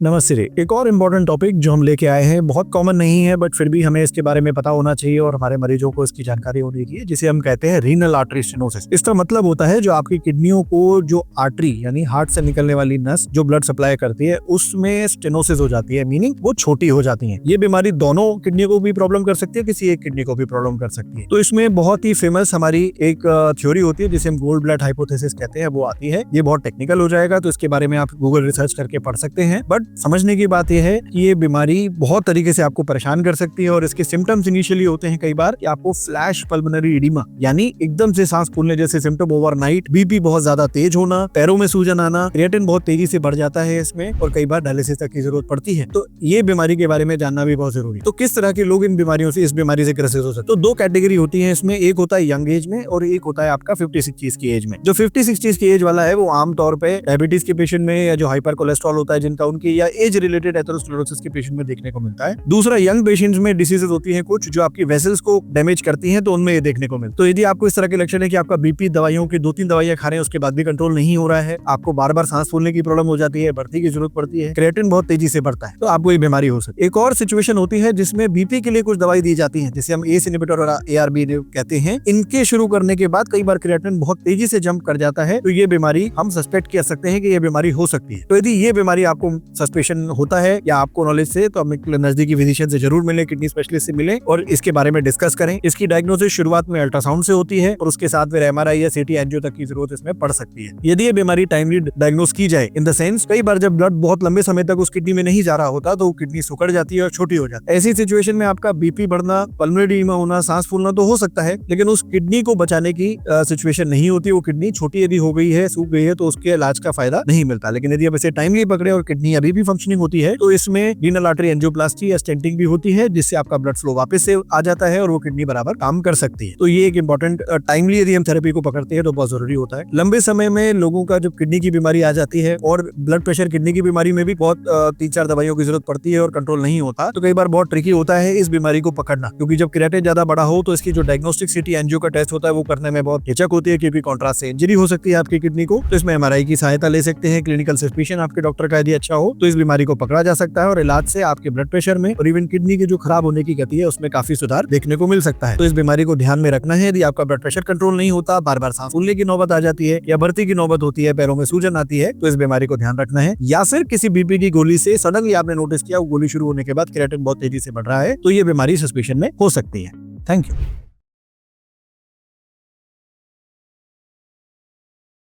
नमस्ते रे। एक और इम्पोर्टेंट टॉपिक जो हम लेके आए हैं, बहुत कॉमन नहीं है बट फिर भी हमें इसके बारे में पता होना चाहिए और हमारे मरीजों को इसकी जानकारी होनी चाहिए, जिसे हम कहते हैं रीनल आर्टरी स्टेनोसिस। इसका मतलब होता है जो आपकी किडनियों को जो आर्टरी यानी हार्ट से निकलने वाली नस जो ब्लड सप्लाई करती है उसमें स्टेनोसिस हो जाती है, मीनिंग वो छोटी हो जाती है। ये बीमारी दोनों किडनी को भी प्रॉब्लम कर सकती है, किसी एक किडनी को भी प्रॉब्लम कर सकती है। तो इसमें बहुत ही फेमस हमारी एक थ्योरी होती है जिसे हम गोल्ड ब्लड हाइपोथेसिस कहते हैं, वो आती है। ये बहुत टेक्निकल हो जाएगा तो इसके बारे में आप गूगल रिसर्च करके पढ़ सकते हैं, बट समझने की बात यह है कि ये बीमारी बहुत तरीके से आपको परेशान कर सकती है और इसके सिम्टम्स इनिशियली होते हैं कई बार कि आपको फ्लैश पल्मोनरी एडिमा यानी एकदम से सांस फूलने जैसे सिम्टम, ओवरनाइट बीपी बहुत ज्यादा तेज होना, पैरों में सूजन आना, क्रिएटिन बहुत तेजी से बढ़ जाता है इसमें और कई बार डायलिसिस तक की जरूरत पड़ती है। तो ये बीमारी के बारे में जानना भी बहुत जरूरी है। तो किस तरह के लोग इन बीमारियों से, इस बीमारी से ग्रसित हो सकते हैं? तो दो कैटेगरी होती है इसमें, एक होता है यंग एज में और एक होता है आपका 50-60 की एज में। जो 50-60 की एज वाला है वो आमतौर पे डायबिटीज के पेशेंट में या जो हाइपर कोलेस्ट्रॉल होता है जिनका, उनकी या एज रिलेटेड एथेरोस्क्लेरोसिस के पेशेंट में देखने को मिलता है। दूसरा, यंग पेशेंट्स में डिसीजेस होती हैं कुछ जो आपकी वेसल्स को डैमेज करती हैं, तो उनमें ये देखने को मिलता है। तो यदि आपको इस तरह के लक्षण है कि आपका बीपी दवाइयों की 2-3 दवाइयां खा रहे हैं उसके बाद भी कंट्रोल नहीं हो रहा है, आपको बार बार सांस फूलने की प्रॉब्लम हो जाती है, भर्ती की जरूरत पड़ती है, क्रिएटिन बहुत तेजी से बढ़ता है, तो आपको ये बीमारी हो सकती है। एक और सिचुएशन होती है जिसमें बीपी के लिए कुछ दवाई दी जाती है जिसे हम एस इनहिबिटर और ARB कहते हैं। इनके शुरू करने के बाद कई बार क्रिएटिन बहुत तेजी से जंप कर जाता है, तो ये बीमारी हम सस्पेक्ट कर सकते हैं कि ये बीमारी हो सकती है। तो यदि ये बीमारी आपको सस्पेशन होता है या आपको नॉलेज से, तो हम नजदीकी फिजिशियन से जरूर मिलें, किडनी स्पेशलिस्ट से मिलें और इसके बारे में डिस्कस करें। इसकी डायग्नोसिस शुरुआत में अल्ट्रासाउंड से होती है और उसके साथ फिर MRI या CT एंजियो तक की जरूरत इसमें पड़ सकती है। यदि ये बीमारी टाइमली डायग्नोस की जाए, इन द सेंस कई बार जब ब्लड बहुत लंबे समय तक उस किडनी में नहीं जा रहा होता तो किडनी सुकड़ जाती है और छोटी हो जाती है। ऐसी सिचुएशन में आपका बीपी बढ़ना, पल्मोनरी एडिमा होना, सांस फूलना तो हो सकता है, लेकिन उस किडनी को बचाने की सिचुएशन नहीं होती। वो किडनी छोटी यदि हो गई है, सूख गई है, तो उसके इलाज का फायदा नहीं मिलता। लेकिन यदि आप इसे टाइमली पकड़े और किडनी अभी भी फंक्शनिंग होती है, तो इसमें रीनल आर्टरी एंजियोप्लास्टी या स्टेंटिंग भी होती है, जिससे आपका ब्लड फ्लो वापस से आ जाता है और वो किडनी बराबर काम कर सकती है। तो ये एक इंपॉर्टेंट, टाइमली यदि हम थेरेपी को पकड़ते हैं तो बहुत जरूरी होता है। लंबे समय में लोगों का जब किडनी की बीमारी आ जाती है और ब्लड प्रेशर, किडनी की बीमारी में भी बहुत 3-4 दवाइयों की जरूरत पड़ती है और कंट्रोल नहीं होता, तो कई बार बहुत ट्रिकी होता है इस बीमारी को पकड़ना, क्योंकि जब क्रिएटिन ज्यादा बड़ा हो तो इसकी जो डायग्नोस्टिक CT एंजियो का टेस्ट होता है वो करने में बहुत हिचक होती है, क्योंकि कॉन्ट्रास्ट से इंजरी हो सकती है आपकी किडनी को। तो इसमें MRI की सहायता ले सकते हैं। क्लिनिकल सस्पिशन आपके डॉक्टर का यदि अच्छा हो तो इस बीमारी को पकड़ा जा सकता है और इलाज से आपके ब्लड प्रेशर में और इवन किडनी की जो खराब होने की गति है उसमें काफी सुधार देखने को मिल सकता है। तो इस बीमारी को ध्यान में रखना है। यदि आपका ब्लड प्रेशर कंट्रोल नहीं होता, बार बार सांस फूलने की नौबत आ जाती है या भर्ती की नौबत होती है, पैरों में सूजन आती है, तो इस बीमारी को ध्यान रखना है। या फिर किसी बीपी की गोली से सडनली आपने नोटिस किया वो गोली शुरू होने के बाद क्रिएटिन बहुत तेजी से बढ़ रहा है, तो ये बीमारी सस्पेशन में हो सकती है। Thank you.